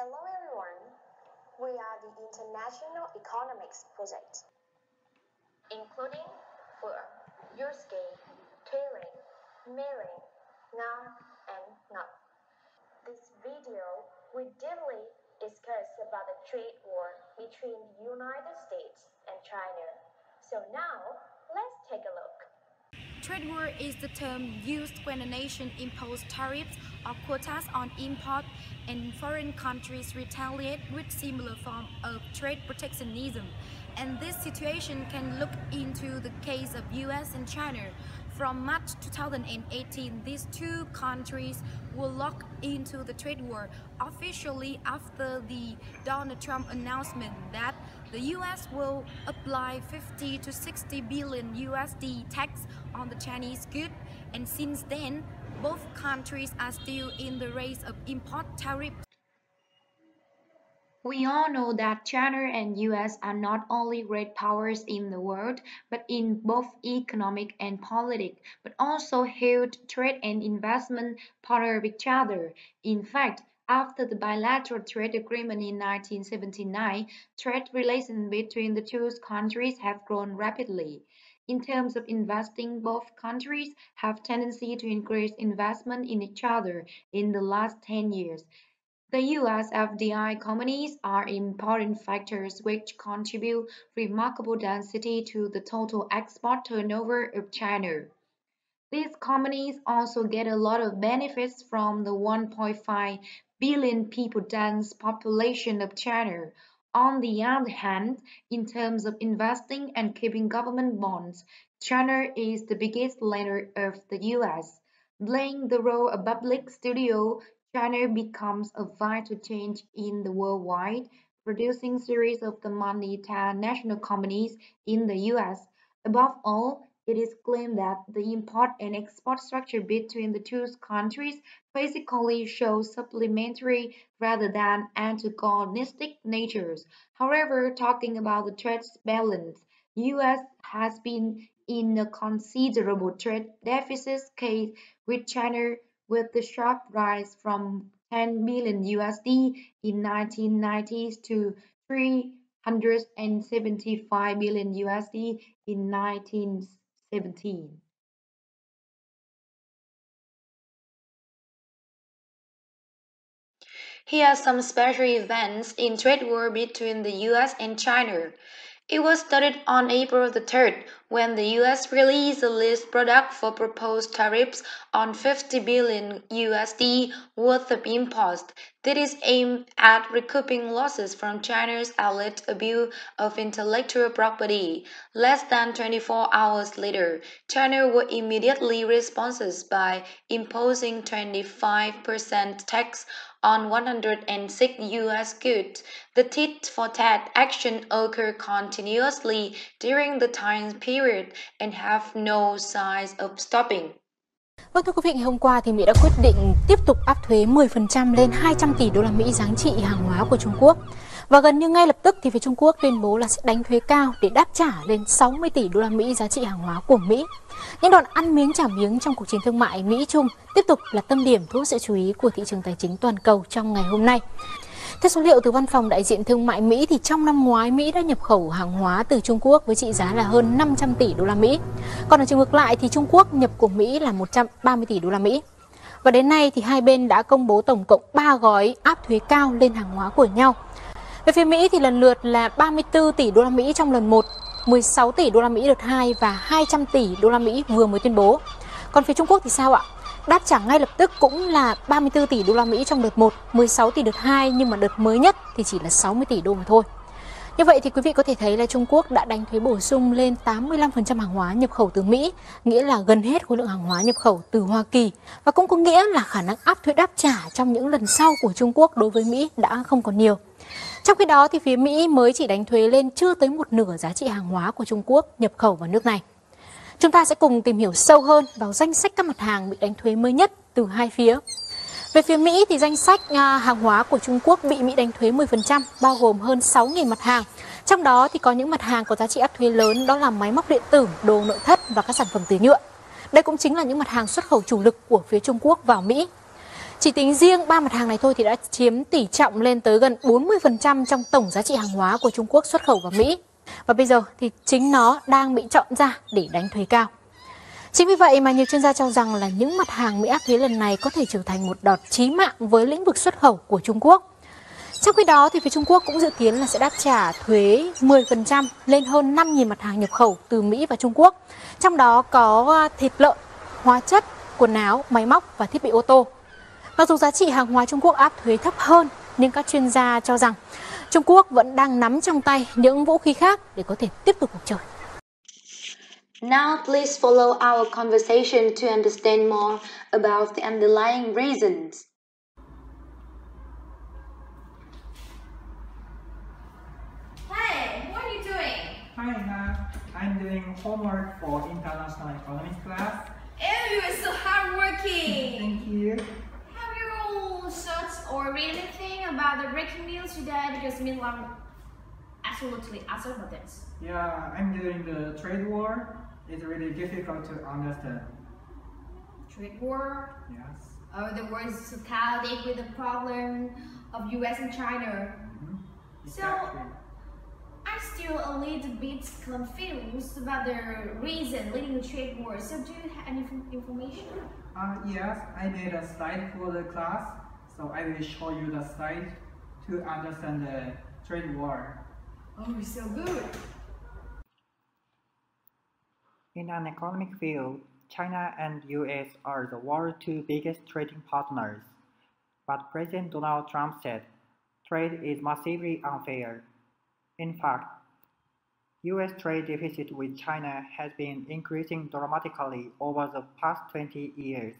Hello everyone, we are the International Economics Project, including Phuong, Yuusuke, Thuy Linh, Nga, and Ngoc. This video, we deeply discuss about the trade war between the United States and China. So now, let's take a look. Trade war is the term used when a nation imposes tariffs or quotas on import and foreign countries retaliate with similar form of trade protectionism. And this situation can look into the case of US and China. From March 2018, these two countries were locked into the trade war officially after the Donald Trump announcement that the US will apply 50 to 60 billion USD tax on the Chinese goods, and since then, both countries are still in the race of import tariffs. We all know that China and US are not only great powers in the world, but in both economic and politics, but also huge trade and investment partner with each other. In fact, after the bilateral trade agreement in 1979, trade relations between the two countries have grown rapidly. In terms of investing, both countries have tendency to increase investment in each other in the last 10 years. The US FDI companies are important factors which contribute remarkable density to the total export turnover of China. These companies also get a lot of benefits from the 1.5 billion people dense population of China. On the other hand, in terms of investing and keeping government bonds, China is the biggest lender of the US. Playing the role of public studio, China becomes a vital change in the worldwide, producing series of the multinational companies in the US. Above all, it is claimed that the import and export structure between the two countries basically shows supplementary rather than antagonistic natures. However, talking about the trade balance, US has been in a considerable trade deficit case with China, with the sharp rise from 10 billion USD in 1990s to 375 billion USD in 1917. Here are some special events in trade war between the US and China. It was started on April the 3rd when the US released a list product for proposed tariffs on 50 billion USD worth of imports. This is aimed at recouping losses from China's alleged abuse of intellectual property. Less than 24 hours later, China would immediately respond by imposing 25% tax on 106 US goods. The tit-for-tat action occurred continuously during the time period and have no signs of stopping. Vâng, thưa quý vị, ngày hôm qua thì Mỹ đã quyết định tiếp tục áp thuế 10% lên 200 tỷ đô la Mỹ giá trị hàng hóa của Trung Quốc. Và gần như ngay lập tức thì phía Trung Quốc tuyên bố là sẽ đánh thuế cao để đáp trả lên 60 tỷ đô la Mỹ giá trị hàng hóa của Mỹ. Những đòn ăn miếng trả miếng trong cuộc chiến thương mại Mỹ-Trung tiếp tục là tâm điểm thu hút sự chú ý của thị trường tài chính toàn cầu trong ngày hôm nay. Theo số liệu từ Văn phòng Đại diện Thương mại Mỹ thì trong năm ngoái Mỹ đã nhập khẩu hàng hóa từ Trung Quốc với trị giá là hơn 500 tỷ đô la Mỹ. Còn ở chiều ngược lại thì Trung Quốc nhập của Mỹ là 130 tỷ đô la Mỹ. Và đến nay thì hai bên đã công bố tổng cộng 3 gói áp thuế cao lên hàng hóa của nhau. Về phía Mỹ thì lần lượt là 34 tỷ đô la Mỹ trong lần 1, 16 tỷ đô la Mỹ đợt 2 và 200 tỷ đô la Mỹ vừa mới tuyên bố. Còn phía Trung Quốc thì sao ạ? Đáp trả ngay lập tức cũng là 34 tỷ đô la Mỹ trong đợt 1, 16 tỷ đợt 2, nhưng mà đợt mới nhất thì chỉ là 60 tỷ đô mà thôi. Như vậy thì quý vị có thể thấy là Trung Quốc đã đánh thuế bổ sung lên 85% hàng hóa nhập khẩu từ Mỹ, nghĩa là gần hết khối lượng hàng hóa nhập khẩu từ Hoa Kỳ. Và cũng có nghĩa là khả năng áp thuế đáp trả trong những lần sau của Trung Quốc đối với Mỹ đã không còn nhiều. Trong khi đó thì phía Mỹ mới chỉ đánh thuế lên chưa tới một nửa giá trị hàng hóa của Trung Quốc nhập khẩu vào nước này. Chúng ta sẽ cùng tìm hiểu sâu hơn vào danh sách các mặt hàng bị đánh thuế mới nhất từ hai phía. Về phía Mỹ thì danh sách hàng hóa của Trung Quốc bị Mỹ đánh thuế 10%, bao gồm hơn 6.000 mặt hàng. Trong đó thì có những mặt hàng có giá trị áp thuế lớn, đó là máy móc điện tử, đồ nội thất và các sản phẩm từ nhựa. Đây cũng chính là những mặt hàng xuất khẩu chủ lực của phía Trung Quốc vào Mỹ. Chỉ tính riêng 3 mặt hàng này thôi thì đã chiếm tỷ trọng lên tới gần 40% trong tổng giá trị hàng hóa của Trung Quốc xuất khẩu vào Mỹ. Và bây giờ thì chính nó đang bị chọn ra để đánh thuế cao. Chính vì vậy mà nhiều chuyên gia cho rằng là những mặt hàng Mỹ áp thuế lần này có thể trở thành một đòn chí mạng với lĩnh vực xuất khẩu của Trung Quốc. Trong khi đó thì phía Trung Quốc cũng dự kiến là sẽ đáp trả thuế 10% lên hơn 5.000 mặt hàng nhập khẩu từ Mỹ và Trung Quốc. Trong đó có thịt lợn, hóa chất, quần áo, máy móc và thiết bị ô tô. Mặc dù giá trị hàng hóa Trung Quốc áp thuế thấp hơn, nhưng các chuyên gia cho rằng Trung Quốc vẫn đang nắm trong tay những vũ khí khác để có thể tiếp tục cuộc chơi. Now please follow our conversation to understand more about the underlying reasons. Hey, what are you doing? Hi Anna, I'm doing homework for international economics class. Ew, you are so hardworking. Thank you. Have you searched or read anything about the breaking news today? Because me, I'm absolutely awesome about this. Yeah, I'm doing the trade war. It's really difficult to understand. Trade war? Yes. Oh, the war is so chaotic with the problem of US and China. Exactly. I'm still a little bit confused about the reason leading the trade war. So do you have any information? Yes, I made a slide for the class, so I will show you the slide to understand the trade war. Oh, so good. In an economic field, China and US are the world's two biggest trading partners. But President Donald Trump said, trade is massively unfair. In fact, US trade deficit with China has been increasing dramatically over the past 20 years.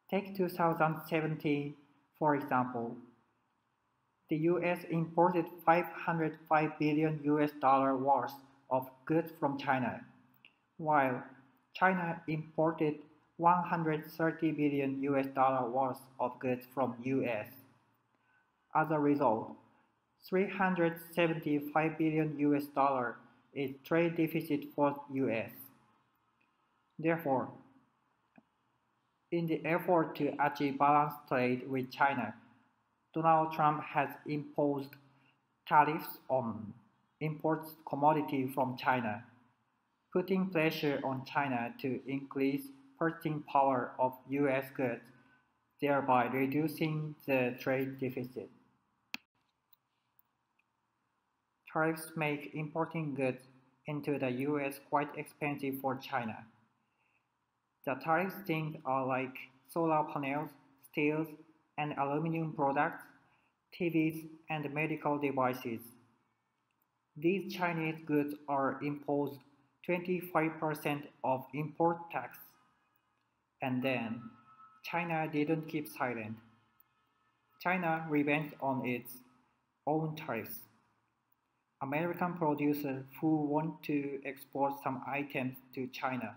Take 2017, for example. The US imported $505 billion worth of goods from China, while China imported $130 billion worth of goods from US. As a result, $375 billion is trade deficit for US. Therefore, in the effort to achieve balanced trade with China, Donald Trump has imposed tariffs on imported commodities from China, putting pressure on China to increase purchasing power of US goods, thereby reducing the trade deficit. Tariffs make importing goods into the US quite expensive for China. The tariff things are like solar panels, steels, and aluminum products, TVs, and medical devices. These Chinese goods are imposed 25% of import tax. And then, China didn't keep silent. China revenged on its own tariffs. American producers who want to export some items to China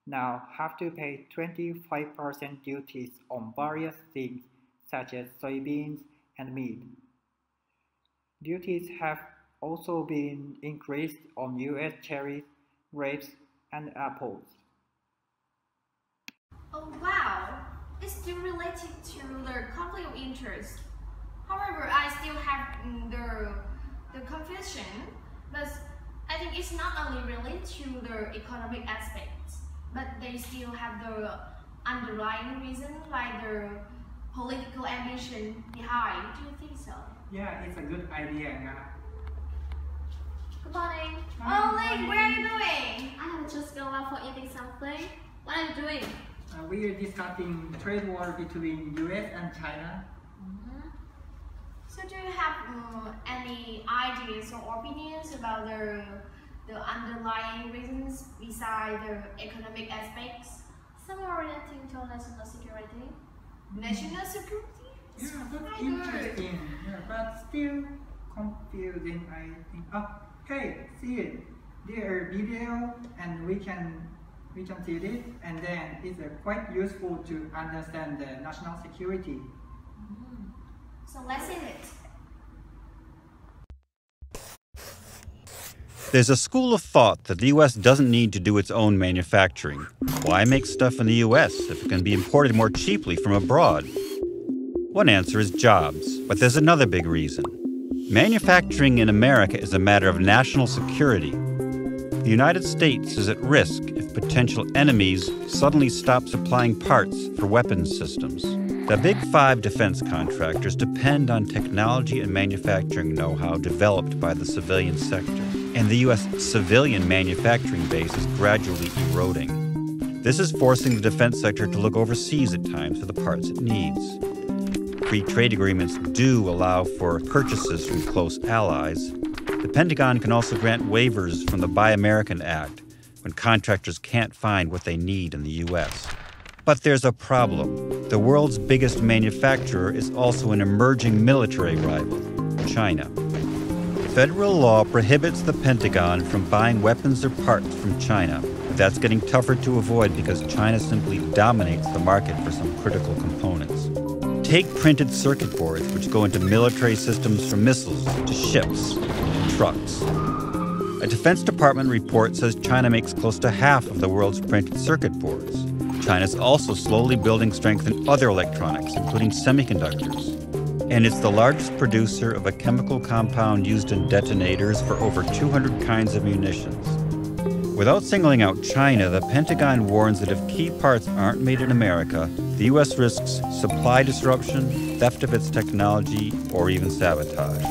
now have to pay 25% duties on various things such as soybeans and meat. Duties have also been increased on US cherries, grapes, and apples. Oh wow, it's still related to the conflict of interest. However, I still have the confusion, but I think it's not only related to the economic aspects, but they still have the underlying reason like the political ambition behind. Do you think so? Yeah, it's a good idea, Anna. Good morning. Hi, Oh, good Ling, where are you morning. doing? I have just gone out for eating something. What are you doing? We are discussing trade war between US and China. So do you have any ideas or opinions about the underlying reasons beside the economic aspects? Some are relating to national security. National security? Yeah, that's very good. interesting. Yeah, but still confusing, I think. Oh, hey, see it. There are video, and we can see this, and then it's quite useful to understand the national security. So let's see it. There's a school of thought that the U.S. doesn't need to do its own manufacturing. Why make stuff in the U.S. if it can be imported more cheaply from abroad? One answer is jobs, but there's another big reason. Manufacturing in America is a matter of national security. The United States is at risk if potential enemies suddenly stop supplying parts for weapons systems. The Big Five defense contractors depend on technology and manufacturing know-how developed by the civilian sector, and the U.S. civilian manufacturing base is gradually eroding. This is forcing the defense sector to look overseas at times for the parts it needs. Free trade agreements do allow for purchases from close allies. The Pentagon can also grant waivers from the Buy American Act when contractors can't find what they need in the U.S. But there's a problem. The world's biggest manufacturer is also an emerging military rival, China. Federal law prohibits the Pentagon from buying weapons or parts from China, but that's getting tougher to avoid because China simply dominates the market for some critical components. Take printed circuit boards, which go into military systems from missiles to ships to trucks. A Defense Department report says China makes close to half of the world's printed circuit boards. China's also slowly building strength in other electronics, including semiconductors. And it's the largest producer of a chemical compound used in detonators for over 200 kinds of munitions. Without singling out China, the Pentagon warns that if key parts aren't made in America, the U.S. risks supply disruption, theft of its technology, or even sabotage.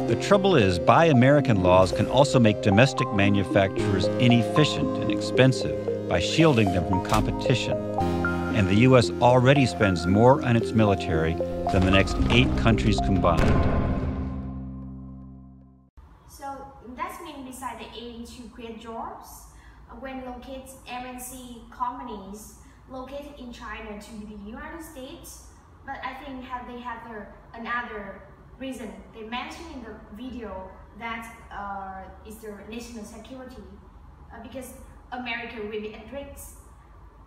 The trouble is, Buy American laws can also make domestic manufacturers inefficient and expensive by shielding them from competition. And the U.S. already spends more on its military than the next 8 countries combined. So that means besides the aim to create jobs, when located MNC companies located in China to the United States, but I think they have another reason. They mentioned in the video that is their national security, because America will be at risk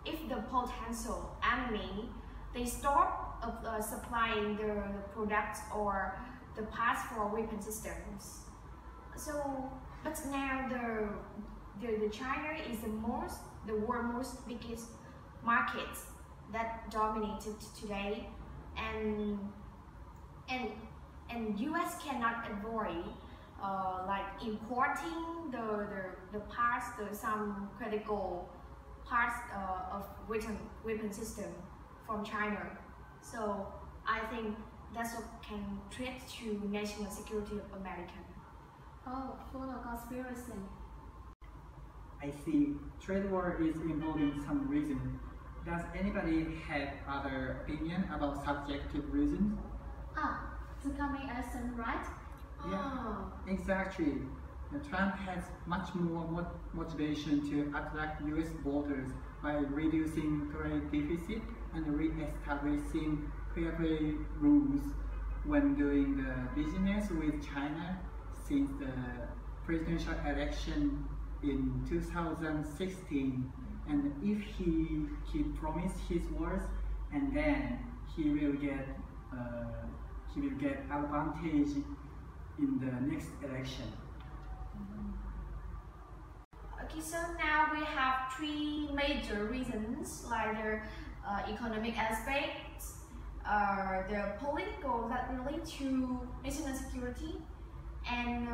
if the potential enemy they stop supplying the products or the parts for weapon systems. So, but now the China is the world's most biggest market that dominated today, and US cannot avoid like importing the parts, some critical parts of weapon system from China. So I think that's what can threat to national security of America. Oh, full of conspiracy. I see trade war is involving some reason. Does anybody have other opinion about subjective reasons? The coming election, right? Yeah, exactly. Trump has much more motivation to attract US voters by reducing trade deficit and re-establishing fair trade rules when doing the business with China since the presidential election in 2016. And if he promised his words, and then he will get advantage in the next election. Okay, so now we have 3 major reasons, like the economic aspects, the political that relate to national security, and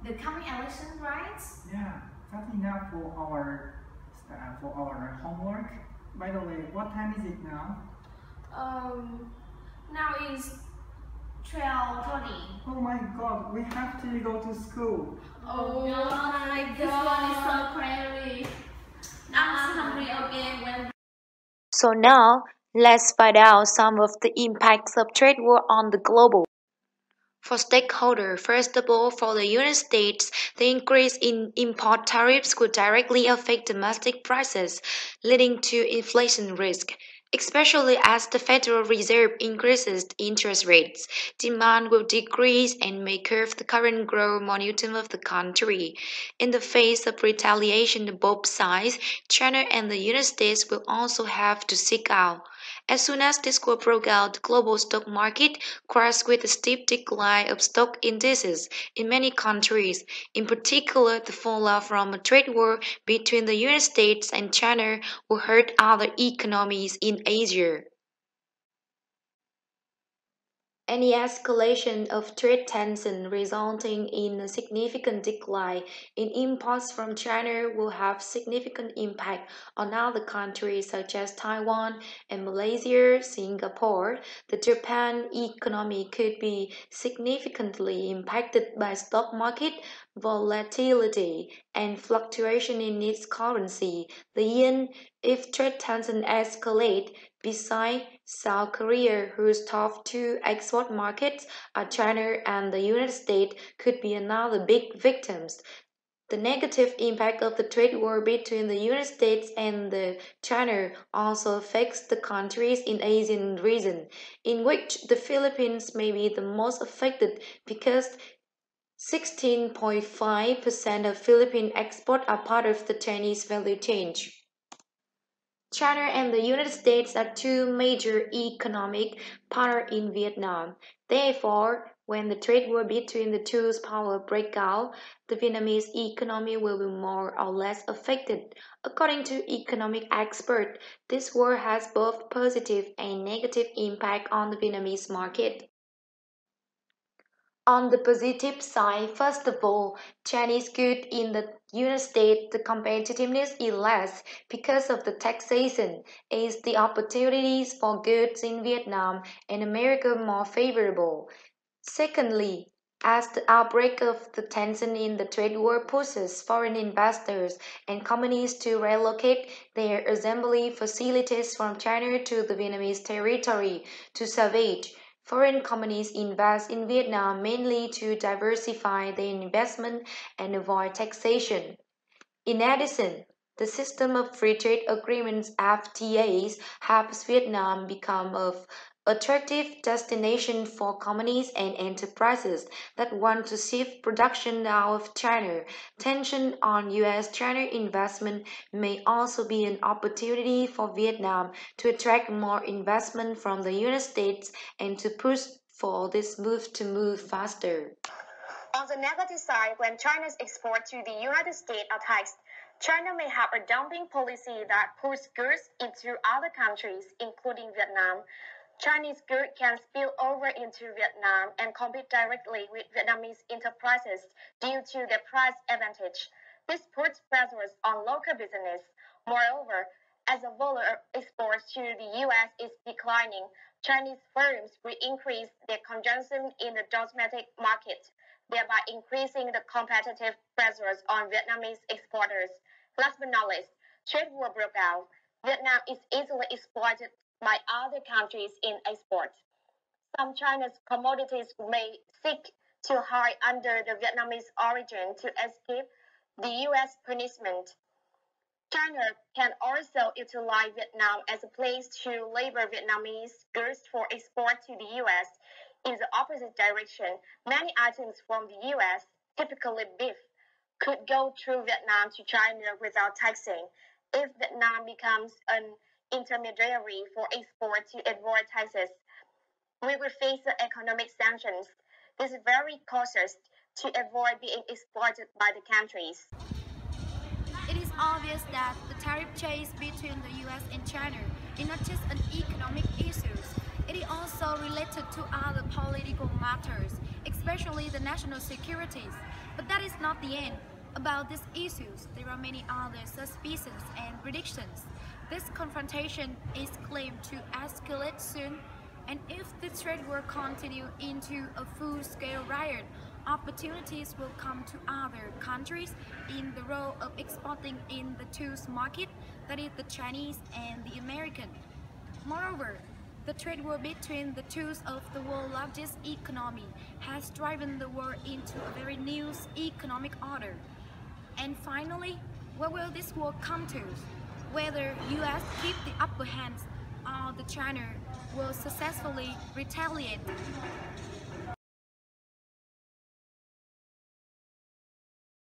the coming election, right? Yeah, that's enough for our homework. By the way, what time is it now? Now is 12:30. Oh my God, we have to go to school. Oh my This one is so crazy. I'm hungry again when. So now, let's find out some of the impacts of trade war on the global. For stakeholders, first of all, for the United States, the increase in import tariffs could directly affect domestic prices, leading to inflation risk. Especially as the Federal Reserve increases interest rates, demand will decrease and may curb the current growth momentum of the country. In the face of retaliation on both sides, China and the United States will also have to seek out. As soon as this war broke out, the global stock market crashed with a steep decline of stock indices in many countries. In particular, the fallout from a trade war between the United States and China will hurt other economies in Asia. Any escalation of trade tension resulting in a significant decline in imports from China will have significant impact on other countries such as Taiwan and Malaysia, Singapore. The Japan economy could be significantly impacted by stock market volatility and fluctuation in its currency, the yen, if trade tension escalate. Besides South Korea, whose top two export markets are China and the United States, could be another big victims. The negative impact of the trade war between the United States and China also affects the countries in the Asian region, in which the Philippines may be the most affected because 16.5% of Philippine exports are part of the Chinese value chain. China and the United States are two major economic partners in Vietnam. Therefore, when the trade war between the two powers breaks out, the Vietnamese economy will be more or less affected. According to economic experts, this war has both positive and negative impact on the Vietnamese market. On the positive side, first of all, Chinese goods in the United States, the competitiveness is less because of the taxation, is the opportunities for goods in Vietnam and America more favorable. Secondly, as the outbreak of the tension in the trade war pushes foreign investors and companies to relocate their assembly facilities from China to the Vietnamese territory to salvage, foreign companies invest in Vietnam mainly to diversify their investment and avoid taxation. In addition, the system of free trade agreements (FTAs) helps Vietnam become an attractive destination for companies and enterprises that want to shift production out of China. Tension on U.S.-China investment may also be an opportunity for Vietnam to attract more investment from the United States and to push for this move to move faster. On the negative side, when China's exports to the United States are taxed, China may have a dumping policy that pushes goods into other countries, including Vietnam. Chinese goods can spill over into Vietnam and compete directly with Vietnamese enterprises due to their price advantage. This puts pressures on local business. Moreover, as the volume of exports to the U.S. is declining, Chinese firms will increase their consumption in the domestic market, thereby increasing the competitive pressures on Vietnamese exporters. Last but not least, trade war broke out. Vietnam is easily exploited by other countries in exports. Some Chinese commodities may seek to hide under the Vietnamese origin to escape the U.S. punishment. China can also utilize Vietnam as a place to label Vietnamese goods for export to the U.S. In the opposite direction. Many items from the U.S., typically beef, could go through Vietnam to China without taxing. If Vietnam becomes an intermediary for export to avoid taxes, we will face economic sanctions. This is very cautious to avoid being exploited by the countries. It is obvious that the tariff chase between the US and China is not just an economic issue. It is also related to other political matters, especially the national securities. But that is not the end. About these issues, there are many other suspicions and predictions. This confrontation is claimed to escalate soon, and if the trade war continues into a full-scale riot, opportunities will come to other countries in the role of exporting in the two markets, that is the Chinese and the American. Moreover, the trade war between the two of the world's largest economy has driven the world into a very new economic order. And finally, where will this war come to? Whether US keep the upper hand or the China will successfully retaliate.